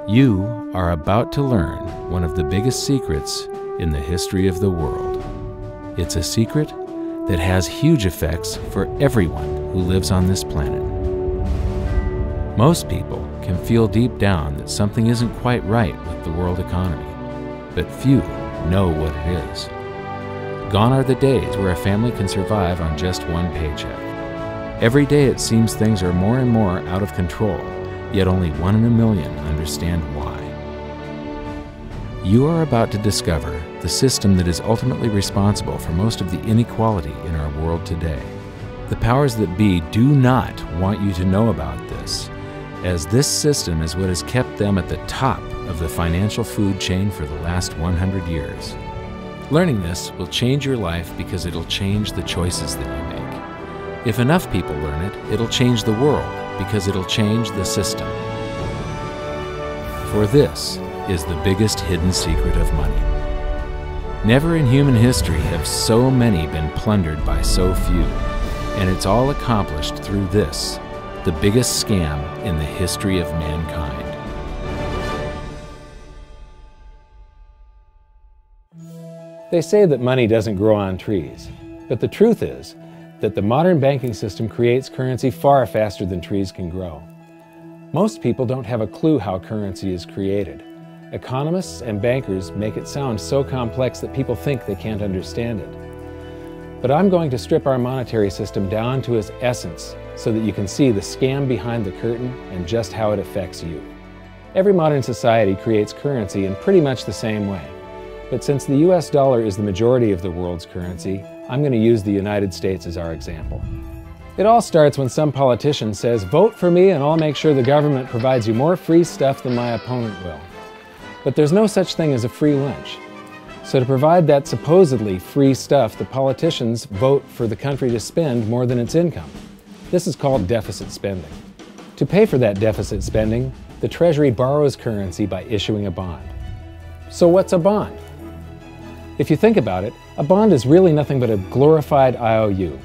You are about to learn one of the biggest secrets in the history of the world. It's a secret that has huge effects for everyone who lives on this planet. Most people can feel deep down that something isn't quite right with the world economy, but few know what it is. Gone are the days where a family can survive on just one paycheck. Every day it seems things are more and more out of control, yet only 1 in a million understand why. You are about to discover the system that is ultimately responsible for most of the inequality in our world today. The powers that be do not want you to know about this, as this system is what has kept them at the top of the financial food chain for the last 100 years. Learning this will change your life because it'll change the choices that you make. If enough people learn it, it'll change the world because it'll change the system. For this is the biggest hidden secret of money. Never in human history have so many been plundered by so few, and it's all accomplished through this, the biggest scam in the history of mankind. They say that money doesn't grow on trees, but the truth is that the modern banking system creates currency far faster than trees can grow. Most people don't have a clue how currency is created. Economists and bankers make it sound so complex that people think they can't understand it. But I'm going to strip our monetary system down to its essence so that you can see the scam behind the curtain and just how it affects you. Every modern society creates currency in pretty much the same way. But since the US dollar is the majority of the world's currency, I'm going to use the United States as our example. It all starts when some politician says, "Vote for me and I'll make sure the government provides you more free stuff than my opponent will." But there's no such thing as a free lunch. So to provide that supposedly free stuff, the politicians vote for the country to spend more than its income. This is called deficit spending. To pay for that deficit spending, the Treasury borrows currency by issuing a bond. So what's a bond? If you think about it, a bond is really nothing but a glorified IOU.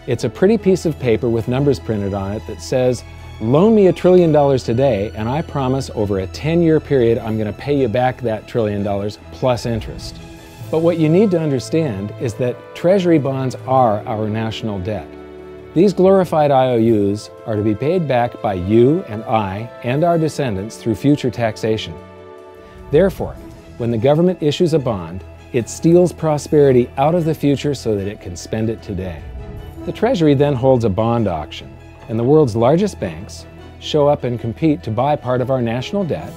It's a pretty piece of paper with numbers printed on it that says, "Loan me $1 trillion today, and I promise over a 10-year period I'm going to pay you back that $1 trillion plus interest." But what you need to understand is that Treasury bonds are our national debt. These glorified IOUs are to be paid back by you and I and our descendants through future taxation. Therefore, when the government issues a bond, it steals prosperity out of the future so that it can spend it today. The Treasury then holds a bond auction, and the world's largest banks show up and compete to buy part of our national debt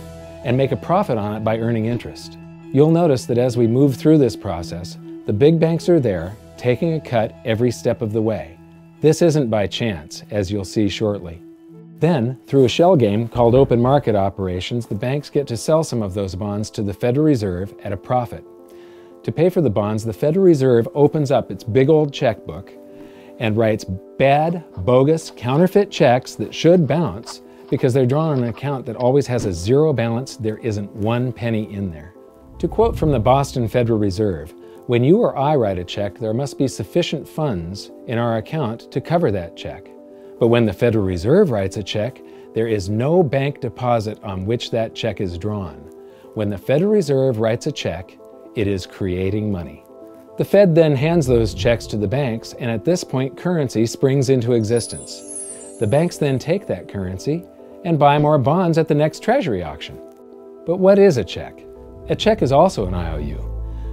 and make a profit on it by earning interest. You'll notice that as we move through this process, the big banks are there, taking a cut every step of the way. This isn't by chance, as you'll see shortly. Then, through a shell game called open market operations, the banks get to sell some of those bonds to the Federal Reserve at a profit. To pay for the bonds, the Federal Reserve opens up its big old checkbook and writes bad, bogus, counterfeit checks that should bounce because they're drawn on an account that always has a zero balance. There isn't 1 penny in there. To quote from the Boston Federal Reserve, "When you or I write a check, there must be sufficient funds in our account to cover that check. But when the Federal Reserve writes a check, there is no bank deposit on which that check is drawn. When the Federal Reserve writes a check, it is creating money." The Fed then hands those checks to the banks, and at this point, currency springs into existence. The banks then take that currency and buy more bonds at the next Treasury auction. But what is a check? A check is also an IOU.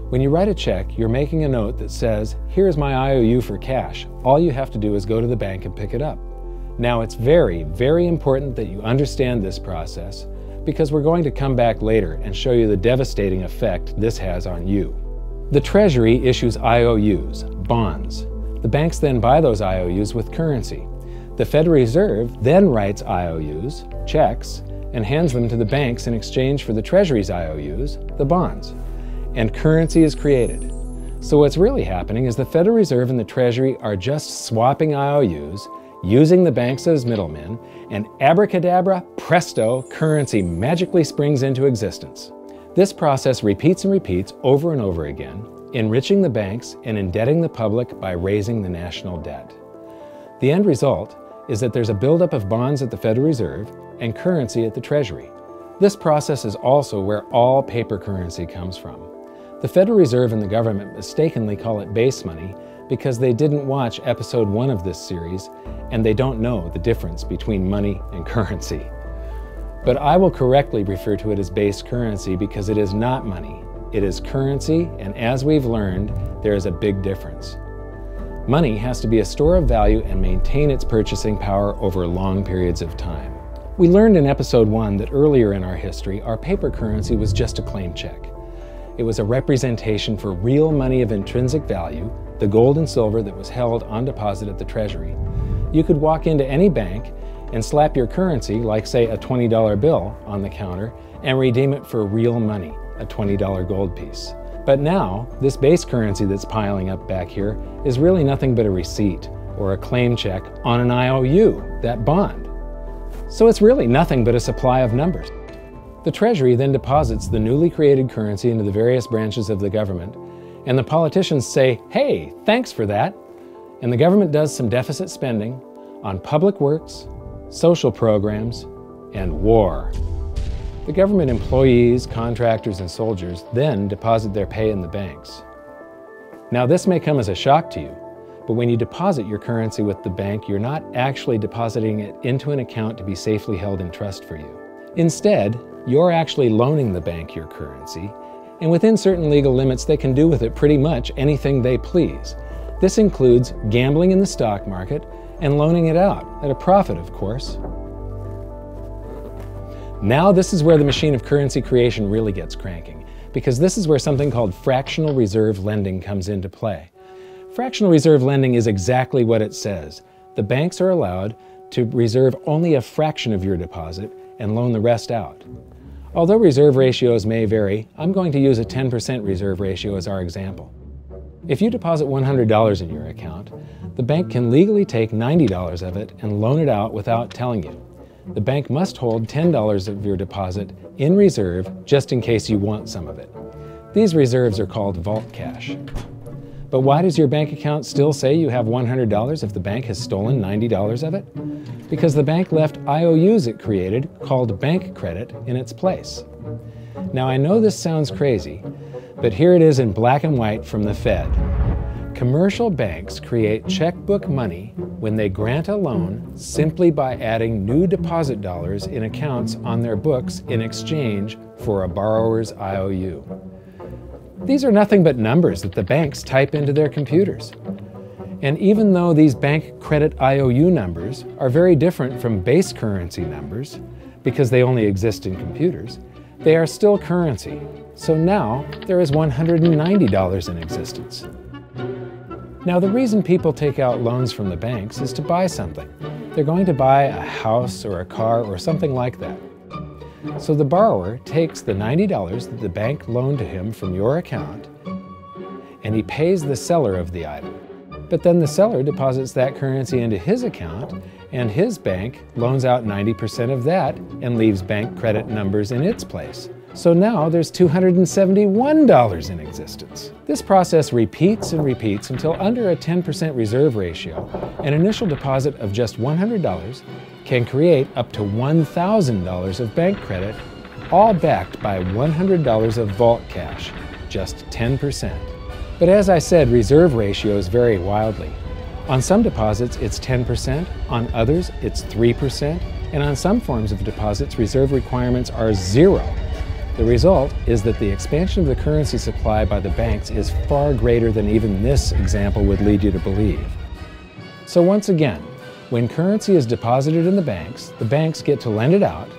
When you write a check, you're making a note that says, "Here's my IOU for cash. All you have to do is go to the bank and pick it up." Now, it's very, very important that you understand this process because we're going to come back later and show you the devastating effect this has on you. The Treasury issues IOUs, bonds. The banks then buy those IOUs with currency. The Federal Reserve then writes IOUs, checks, and hands them to the banks in exchange for the Treasury's IOUs, the bonds. And currency is created. So what's really happening is the Federal Reserve and the Treasury are just swapping IOUs, using the banks as middlemen, and abracadabra, presto, currency magically springs into existence. This process repeats and repeats over and over again, enriching the banks and indebting the public by raising the national debt. The end result is that there's a buildup of bonds at the Federal Reserve and currency at the Treasury. This process is also where all paper currency comes from. The Federal Reserve and the government mistakenly call it base money because they didn't watch episode 1 of this series and they don't know the difference between money and currency. But I will correctly refer to it as base currency because it is not money. It is currency, and as we've learned, there is a big difference. Money has to be a store of value and maintain its purchasing power over long periods of time. We learned in episode 1 that earlier in our history, our paper currency was just a claim check. It was a representation for real money of intrinsic value, the gold and silver that was held on deposit at the Treasury. You could walk into any bank and slap your currency, like say a $20 bill, on the counter and redeem it for real money, a $20 gold piece. But now, this base currency that's piling up back here is really nothing but a receipt or a claim check on an IOU, that bond. So it's really nothing but a supply of numbers. The Treasury then deposits the newly created currency into the various branches of the government, and the politicians say, "Hey, thanks for that." And the government does some deficit spending on public works, social programs, and war. The government employees, contractors, and soldiers then deposit their pay in the banks. Now, this may come as a shock to you, but when you deposit your currency with the bank, you're not actually depositing it into an account to be safely held in trust for you. Instead, you're actually loaning the bank your currency, and within certain legal limits, they can do with it pretty much anything they please. This includes gambling in the stock market and loaning it out, at a profit, of course. Now this is where the machine of currency creation really gets cranking, because this is where something called fractional reserve lending comes into play. Fractional reserve lending is exactly what it says. The banks are allowed to reserve only a fraction of your deposit and loan the rest out. Although reserve ratios may vary, I'm going to use a 10% reserve ratio as our example. If you deposit $100 in your account, the bank can legally take $90 of it and loan it out without telling you. The bank must hold $10 of your deposit in reserve just in case you want some of it. These reserves are called vault cash. But why does your bank account still say you have $100 if the bank has stolen $90 of it? Because the bank left IOUs it created, called bank credit, in its place. Now I know this sounds crazy, but here it is in black and white from the Fed. Commercial banks create checkbook money when they grant a loan simply by adding new deposit dollars in accounts on their books in exchange for a borrower's IOU. These are nothing but numbers that the banks type into their computers. And even though these bank credit IOU numbers are very different from base currency numbers, because they only exist in computers, they are still currency. So now there is $190 in existence. Now the reason people take out loans from the banks is to buy something. They're going to buy a house or a car or something like that. So the borrower takes the $90 that the bank loaned to him from your account and he pays the seller of the item. But then the seller deposits that currency into his account and his bank loans out 90% of that and leaves bank credit numbers in its place. So now there's $271 in existence. This process repeats and repeats until under a 10% reserve ratio, an initial deposit of just $100 can create up to $1,000 of bank credit, all backed by $100 of vault cash, just 10%. But as I said, reserve ratios vary wildly. On some deposits, it's 10%, on others, it's 3%, and on some forms of deposits, reserve requirements are 0. The result is that the expansion of the currency supply by the banks is far greater than even this example would lead you to believe. So once again, when currency is deposited in the banks get to lend it out,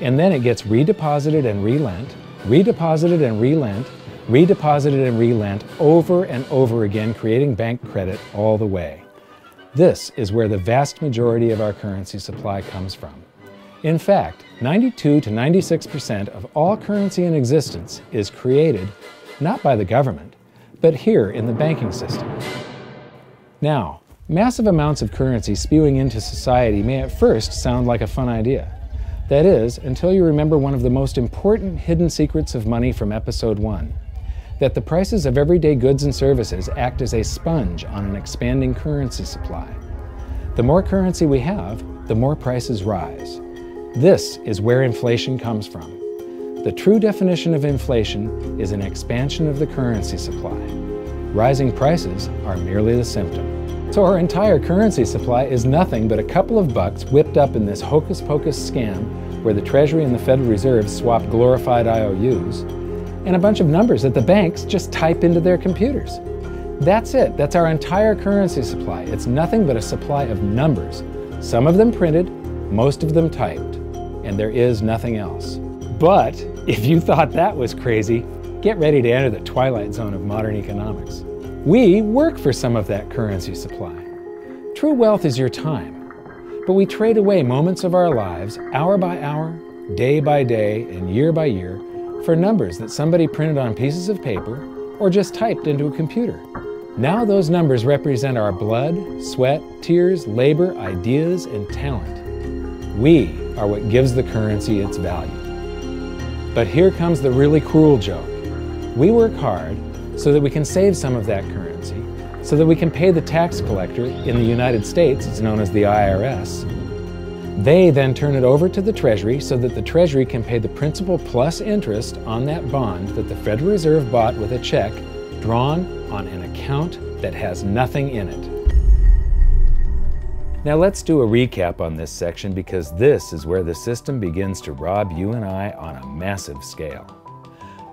and then it gets redeposited and relent, redeposited and relent, redeposited and relent over and over again, creating bank credit all the way. This is where the vast majority of our currency supply comes from. In fact, 92 to 96% of all currency in existence is created not by the government, but here in the banking system. Now, massive amounts of currency spewing into society may at first sound like a fun idea. That is, until you remember one of the most important hidden secrets of money from episode 1, that the prices of everyday goods and services act as a sponge on an expanding currency supply. The more currency we have, the more prices rise. This is where inflation comes from. The true definition of inflation is an expansion of the currency supply. Rising prices are merely the symptom. So our entire currency supply is nothing but a couple of bucks whipped up in this hocus-pocus scam where the Treasury and the Federal Reserve swap glorified IOUs, and a bunch of numbers that the banks just type into their computers. That's it. That's our entire currency supply. It's nothing but a supply of numbers. Some of them printed, most of them typed, and there is nothing else. But if you thought that was crazy, get ready to enter the twilight zone of modern economics. We work for some of that currency supply. True wealth is your time, but we trade away moments of our lives, hour by hour, day by day, and year by year, for numbers that somebody printed on pieces of paper or just typed into a computer. Now those numbers represent our blood, sweat, tears, labor, ideas, and talent. We are what gives the currency its value. But here comes the really cruel joke. We work hard so that we can save some of that currency, so that we can pay the tax collector. In the United States, it's known as the IRS. They then turn it over to the Treasury so that the Treasury can pay the principal plus interest on that bond that the Federal Reserve bought with a check drawn on an account that has nothing in it. Now let's do a recap on this section, because this is where the system begins to rob you and I on a massive scale.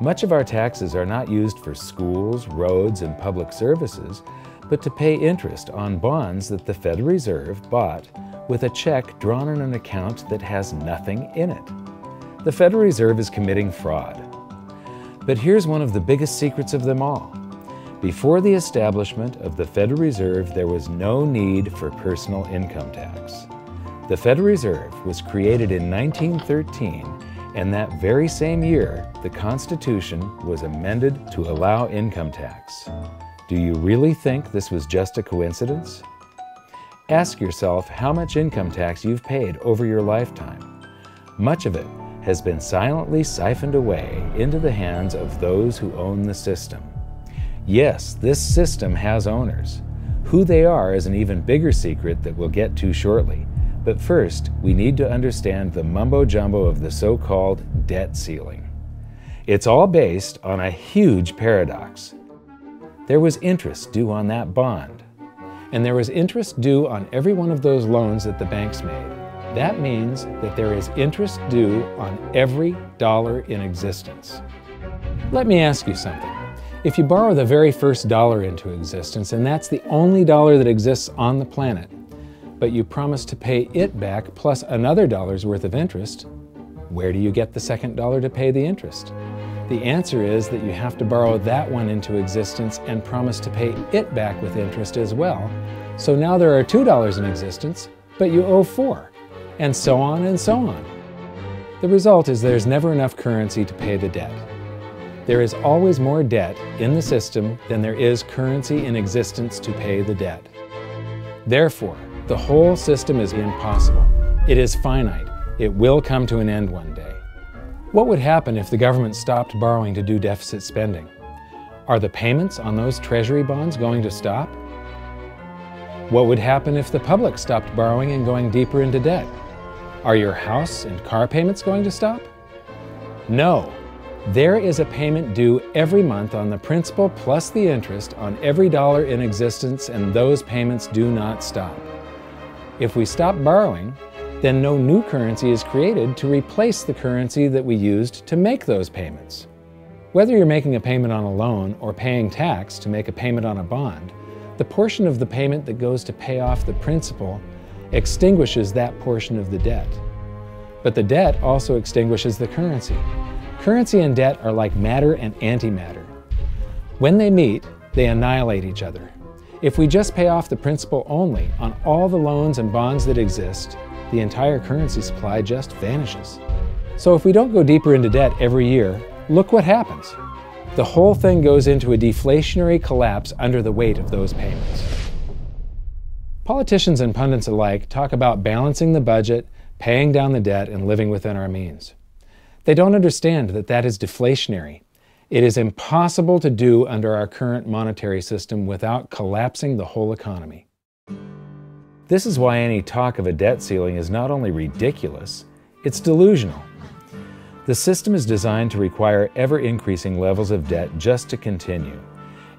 Much of our taxes are not used for schools, roads, and public services, but to pay interest on bonds that the Federal Reserve bought with a check drawn on an account that has nothing in it. The Federal Reserve is committing fraud. But here's one of the biggest secrets of them all. Before the establishment of the Federal Reserve, there was no need for personal income tax. The Federal Reserve was created in 1913, and that very same year, the Constitution was amended to allow income tax. Do you really think this was just a coincidence? Ask yourself how much income tax you've paid over your lifetime. Much of it has been silently siphoned away into the hands of those who own the system. Yes, this system has owners. Who they are is an even bigger secret that we'll get to shortly. But first, we need to understand the mumbo-jumbo of the so-called debt ceiling. It's all based on a huge paradox. There was interest due on that bond, and there was interest due on every one of those loans that the banks made. That means that there is interest due on every dollar in existence. Let me ask you something. If you borrow the very first dollar into existence, and that's the only dollar that exists on the planet, but you promise to pay it back plus another dollar's worth of interest, where do you get the second dollar to pay the interest? The answer is that you have to borrow that one into existence and promise to pay it back with interest as well. So now there are $2 in existence, but you owe $4, and so on and so on. The result is there's never enough currency to pay the debt. There is always more debt in the system than there is currency in existence to pay the debt. Therefore, the whole system is impossible. It is finite. It will come to an end one day. What would happen if the government stopped borrowing to do deficit spending? Are the payments on those treasury bonds going to stop? What would happen if the public stopped borrowing and going deeper into debt? Are your house and car payments going to stop? No. There is a payment due every month on the principal plus the interest on every dollar in existence, and those payments do not stop. If we stop borrowing, then no new currency is created to replace the currency that we used to make those payments. Whether you're making a payment on a loan or paying tax to make a payment on a bond, the portion of the payment that goes to pay off the principal extinguishes that portion of the debt. But the debt also extinguishes the currency. Currency and debt are like matter and antimatter. When they meet, they annihilate each other. If we just pay off the principal only on all the loans and bonds that exist, the entire currency supply just vanishes. So if we don't go deeper into debt every year, look what happens. The whole thing goes into a deflationary collapse under the weight of those payments. Politicians and pundits alike talk about balancing the budget, paying down the debt, and living within our means. They don't understand that that is deflationary. It is impossible to do under our current monetary system without collapsing the whole economy. This is why any talk of a debt ceiling is not only ridiculous, It's delusional. The system is designed to require ever-increasing levels of debt just to continue.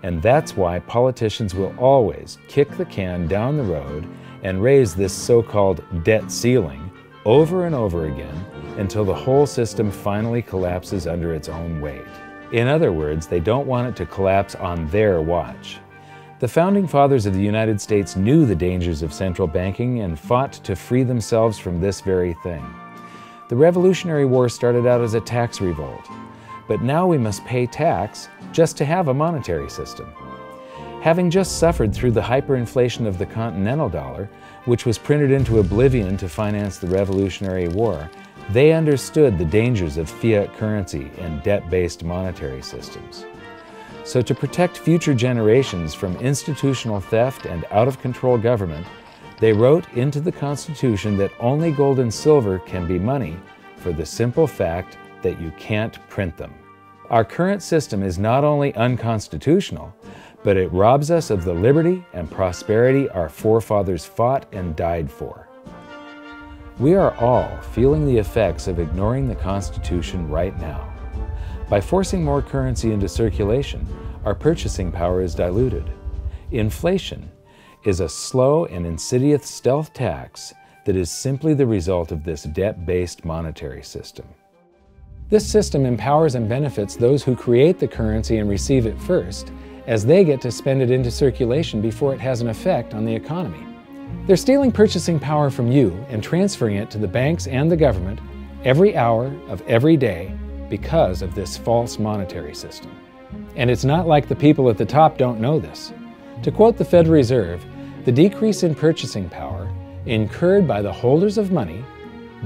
And that's why politicians will always kick the can down the road and raise this so-called debt ceiling over and over again until the whole system finally collapses under its own weight. In other words, they don't want it to collapse on their watch. The Founding Fathers of the United States knew the dangers of central banking and fought to free themselves from this very thing. The Revolutionary War started out as a tax revolt, but now we must pay tax just to have a monetary system. Having just suffered through the hyperinflation of the continental dollar, which was printed into oblivion to finance the Revolutionary War, they understood the dangers of fiat currency and debt-based monetary systems. So to protect future generations from institutional theft and out-of-control government, they wrote into the Constitution that only gold and silver can be money for the simple fact that you can't print them. Our current system is not only unconstitutional, but it robs us of the liberty and prosperity our forefathers fought and died for. We are all feeling the effects of ignoring the Constitution right now. By forcing more currency into circulation, our purchasing power is diluted. Inflation is a slow and insidious stealth tax that is simply the result of this debt-based monetary system. This system empowers and benefits those who create the currency and receive it first, as they get to spend it into circulation before it has an effect on the economy. They're stealing purchasing power from you and transferring it to the banks and the government every hour of every day because of this false monetary system. And it's not like the people at the top don't know this. To quote the Federal Reserve, the decrease in purchasing power incurred by the holders of money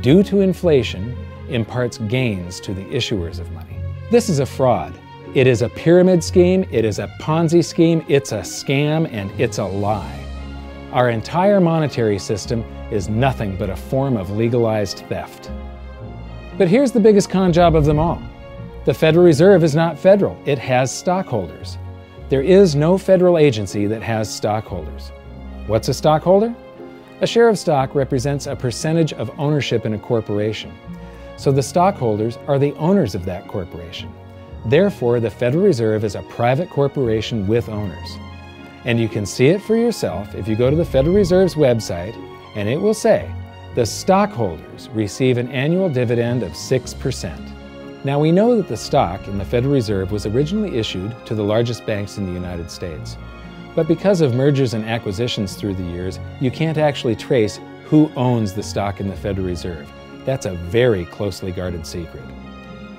due to inflation imparts gains to the issuers of money. This is a fraud. It is a pyramid scheme, it is a Ponzi scheme, it's a scam, and it's a lie. Our entire monetary system is nothing but a form of legalized theft. But here's the biggest con job of them all. The Federal Reserve is not federal, it has stockholders. There is no federal agency that has stockholders. What's a stockholder? A share of stock represents a percentage of ownership in a corporation. So the stockholders are the owners of that corporation. Therefore, the Federal Reserve is a private corporation with owners. And you can see it for yourself if you go to the Federal Reserve's website, and it will say, the stockholders receive an annual dividend of 6%. Now we know that the stock in the Federal Reserve was originally issued to the largest banks in the United States. But because of mergers and acquisitions through the years, you can't actually trace who owns the stock in the Federal Reserve. That's a very closely guarded secret.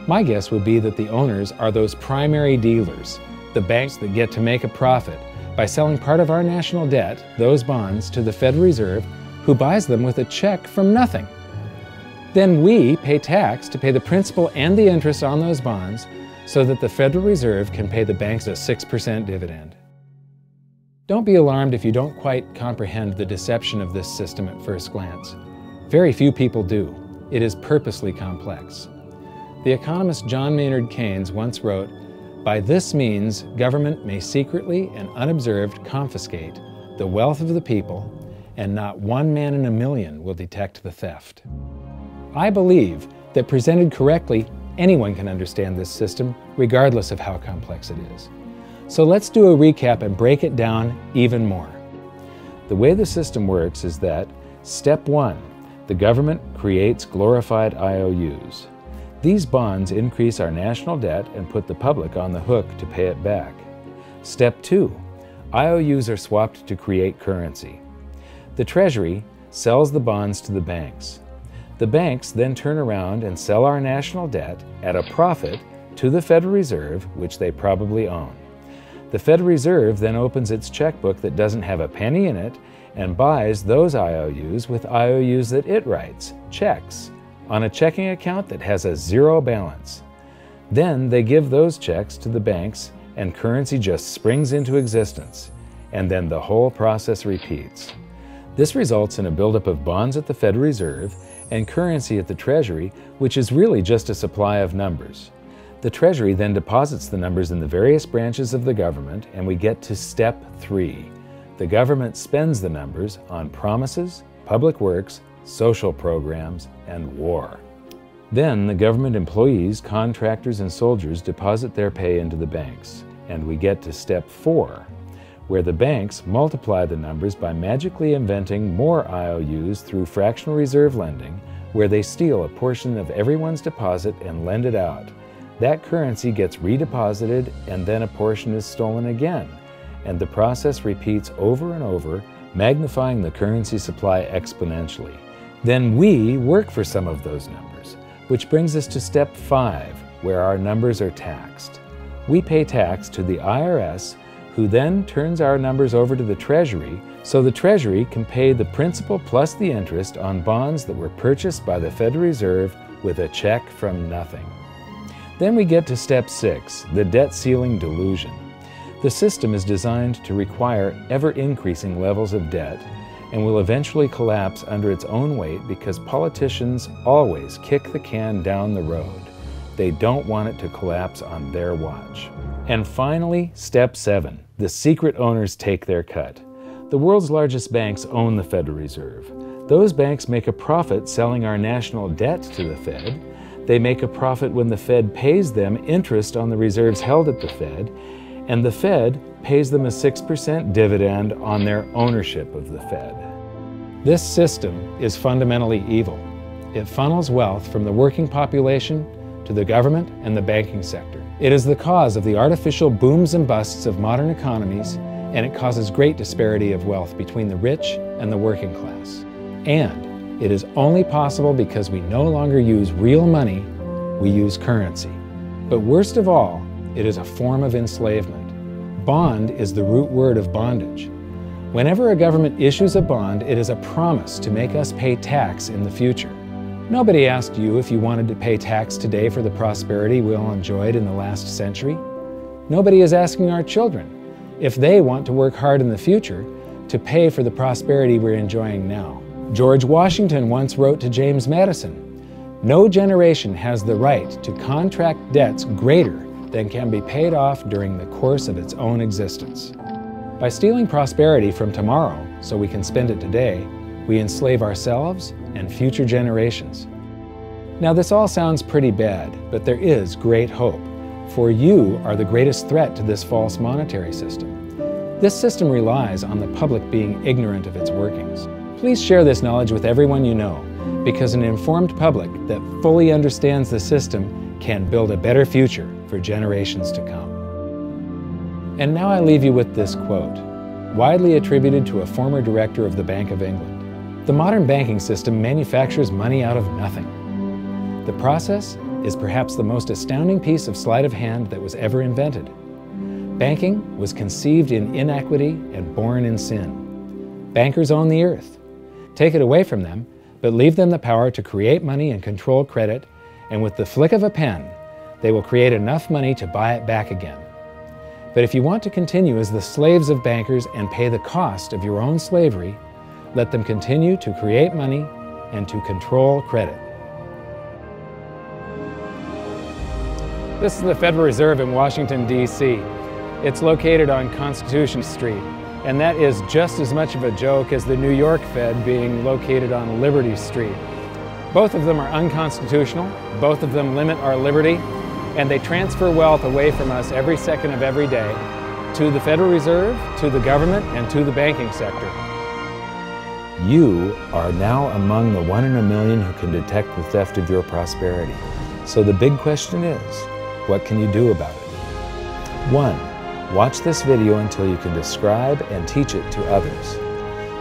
My guess would be that the owners are those primary dealers, the banks that get to make a profit by selling part of our national debt, those bonds, to the Federal Reserve, who buys them with a check from nothing. Then we pay tax to pay the principal and the interest on those bonds so that the Federal Reserve can pay the banks a 6% dividend. Don't be alarmed if you don't quite comprehend the deception of this system at first glance. Very few people do. It is purposely complex. The economist John Maynard Keynes once wrote, "By this means, government may secretly and unobserved confiscate the wealth of the people, and not one man in a million will detect the theft." I believe that presented correctly, anyone can understand this system, regardless of how complex it is. So let's do a recap and break it down even more. The way the system works is that, step 1, the government creates glorified IOUs. These bonds increase our national debt and put the public on the hook to pay it back. Step 2, IOUs are swapped to create currency. The Treasury sells the bonds to the banks. The banks then turn around and sell our national debt at a profit to the Federal Reserve, which they probably own. The Federal Reserve then opens its checkbook that doesn't have a penny in it and buys those IOUs with IOUs that it writes, checks, on a checking account that has a zero balance. Then they give those checks to the banks and currency just springs into existence, and then the whole process repeats. This results in a buildup of bonds at the Federal Reserve and currency at the Treasury, which is really just a supply of numbers. The Treasury then deposits the numbers in the various branches of the government, and we get to step 3. The government spends the numbers on promises, public works, social programs, and war. Then the government employees, contractors, and soldiers deposit their pay into the banks. And we get to step 4, where the banks multiply the numbers by magically inventing more IOUs through fractional reserve lending, where they steal a portion of everyone's deposit and lend it out. That currency gets redeposited, and then a portion is stolen again. And the process repeats over and over, magnifying the currency supply exponentially. Then we work for some of those numbers, which brings us to step 5, where our numbers are taxed. We pay tax to the IRS, who then turns our numbers over to the Treasury, so the Treasury can pay the principal plus the interest on bonds that were purchased by the Federal Reserve with a check from nothing. Then we get to step 6, the debt ceiling delusion. The system is designed to require ever-increasing levels of debt and will eventually collapse under its own weight because politicians always kick the can down the road. They don't want it to collapse on their watch. And finally, step 7, the secret owners take their cut. The world's largest banks own the Federal Reserve. Those banks make a profit selling our national debt to the Fed. They make a profit when the Fed pays them interest on the reserves held at the Fed, and the Fed pays them a 6% dividend on their ownership of the Fed. This system is fundamentally evil. It funnels wealth from the working population to the government and the banking sector. It is the cause of the artificial booms and busts of modern economies, and it causes great disparity of wealth between the rich and the working class. And it is only possible because we no longer use real money, we use currency. But worst of all, it is a form of enslavement. Bond is the root word of bondage. Whenever a government issues a bond, it is a promise to make us pay tax in the future. Nobody asked you if you wanted to pay tax today for the prosperity we all enjoyed in the last century. Nobody is asking our children if they want to work hard in the future to pay for the prosperity we're enjoying now. George Washington once wrote to James Madison, "No generation has the right to contract debts greater than can be paid off during the course of its own existence." By stealing prosperity from tomorrow so we can spend it today, we enslave ourselves and future generations. Now this all sounds pretty bad, but there is great hope, for you are the greatest threat to this false monetary system. This system relies on the public being ignorant of its workings. Please share this knowledge with everyone you know, because an informed public that fully understands the system can build a better future for generations to come. And now I leave you with this quote, widely attributed to a former director of the Bank of England. The modern banking system manufactures money out of nothing. The process is perhaps the most astounding piece of sleight of hand that was ever invented. Banking was conceived in inequity and born in sin. Bankers own the earth. Take it away from them, but leave them the power to create money and control credit, and with the flick of a pen, they will create enough money to buy it back again. But if you want to continue as the slaves of bankers and pay the cost of your own slavery, let them continue to create money and to control credit. This is the Federal Reserve in Washington, D.C. It's located on Constitution Street, and that is just as much of a joke as the New York Fed being located on Liberty Street. Both of them are unconstitutional, both of them limit our liberty, and they transfer wealth away from us every second of every day to the Federal Reserve, to the government, and to the banking sector. You are now among the 1 in a million who can detect the theft of your prosperity. So the big question is, what can you do about it? 1. Watch this video until you can describe and teach it to others.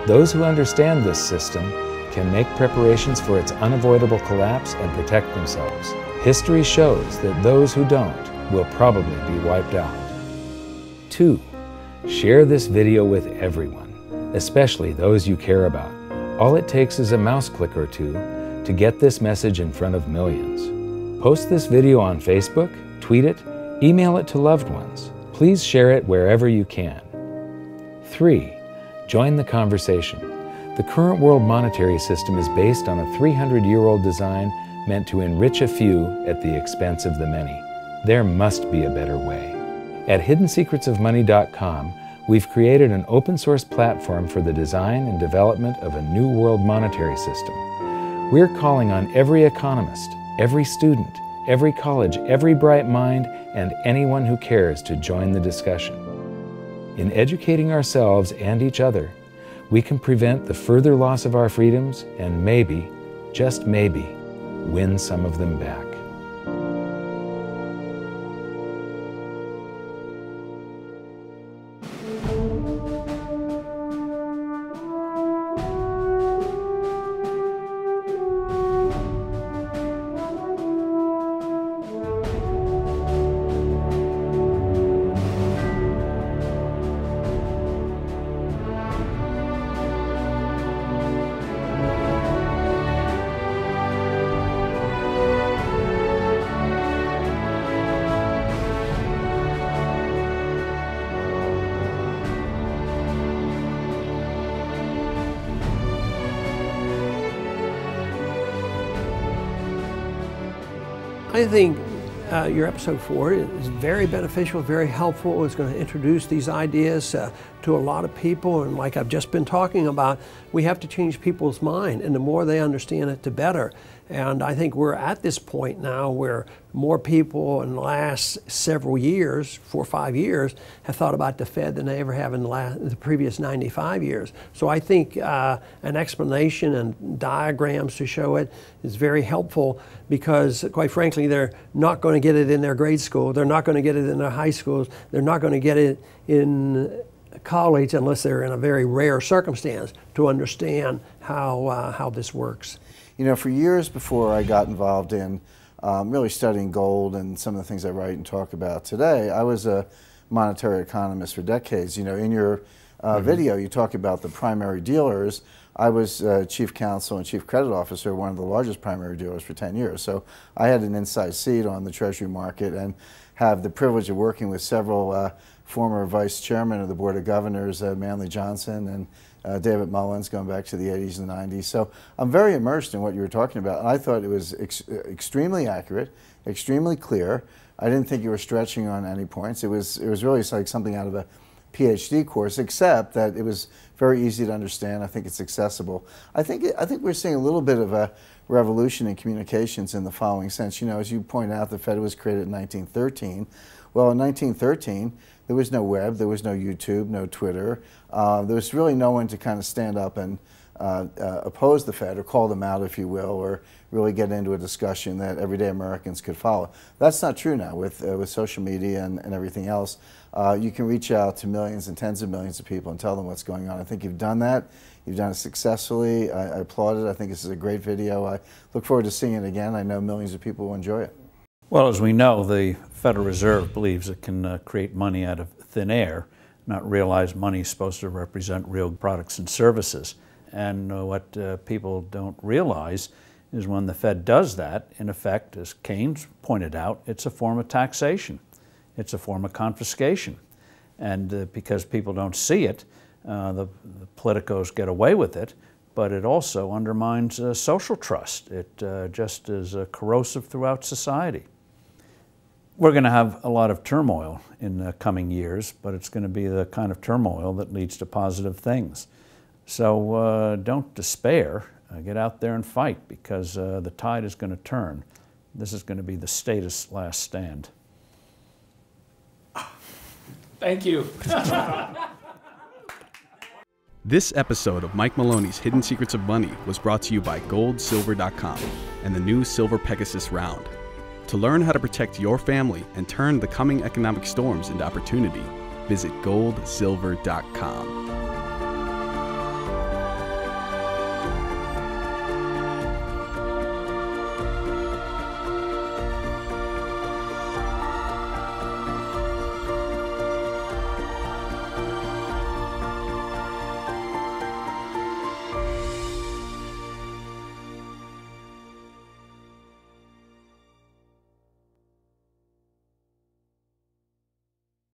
Those who understand this system can make preparations for its unavoidable collapse and protect themselves. History shows that those who don't will probably be wiped out. 2. Share this video with everyone, especially those you care about. All it takes is a mouse click or two to get this message in front of millions. Post this video on Facebook, tweet it, email it to loved ones. Please share it wherever you can. 3. Join the conversation. The current world monetary system is based on a 300-year-old design meant to enrich a few at the expense of the many. There must be a better way. At hiddensecretsofmoney.com, we've created an open-source platform for the design and development of a new world monetary system. We're calling on every economist, every student, every college, every bright mind, and anyone who cares to join the discussion. In educating ourselves and each other, we can prevent the further loss of our freedoms and maybe, just maybe, win some of them back. I think your episode 4 is very beneficial, very helpful. It's going to introduce these ideas to a lot of people, and like I've just been talking about, we have to change people's mind, and the more they understand it, the better. And I think we're at this point now where more people in the last several years, 4 or 5 years, have thought about the Fed than they ever have in the previous 95 years. So I think an explanation and diagrams to show it is very helpful, because quite frankly, they're not going to get it in their grade school. They're not going to get it in their high schools. They're not going to get it in college unless they're in a very rare circumstance to understand how this works. You know, for years before I got involved in really studying gold and some of the things I write and talk about today, I was a monetary economist for decades. You know, in your video, you talk about the primary dealers. I was chief counsel and chief credit officer of one of the largest primary dealers for 10 years. So I had an inside seat on the Treasury market and have the privilege of working with several former vice chairmen of the Board of Governors, Manley Johnson and David Mullins, going back to the 80s and 90s. So I'm very immersed in what you were talking about. And I thought it was extremely accurate, extremely clear. I didn't think you were stretching on any points. It was really like something out of a PhD course, except that it was very easy to understand. I think it's accessible. I think we're seeing a little bit of a revolution in communications in the following sense. You know, as you point out, the Fed was created in 1913. Well, in 1913, there was no web, there was no YouTube, no Twitter. There was really no one to kind of stand up and oppose the Fed or call them out, if you will, or really get into a discussion that everyday Americans could follow. That's not true now with social media and everything else. You can reach out to millions and tens of millions of people and tell them what's going on. I think you've done that. You've done it successfully. I applaud it. I think this is a great video. I look forward to seeing it again. I know millions of people will enjoy it. Well, as we know, the Federal Reserve believes it can create money out of thin air, not realize money is supposed to represent real products and services. And what people don't realize is when the Fed does that, in effect, as Keynes pointed out, it's a form of taxation. It's a form of confiscation. And because people don't see it, the politicos get away with it, but it also undermines social trust. It just is corrosive throughout society. We're going to have a lot of turmoil in the coming years, but it's going to be the kind of turmoil that leads to positive things. So don't despair. Get out there and fight, because the tide is going to turn. This is going to be the status last stand. Thank you. This episode of Mike Maloney's Hidden Secrets of Money was brought to you by GoldSilver.com and the new Silver Pegasus Round. To learn how to protect your family and turn the coming economic storms into opportunity, visit GoldSilver.com.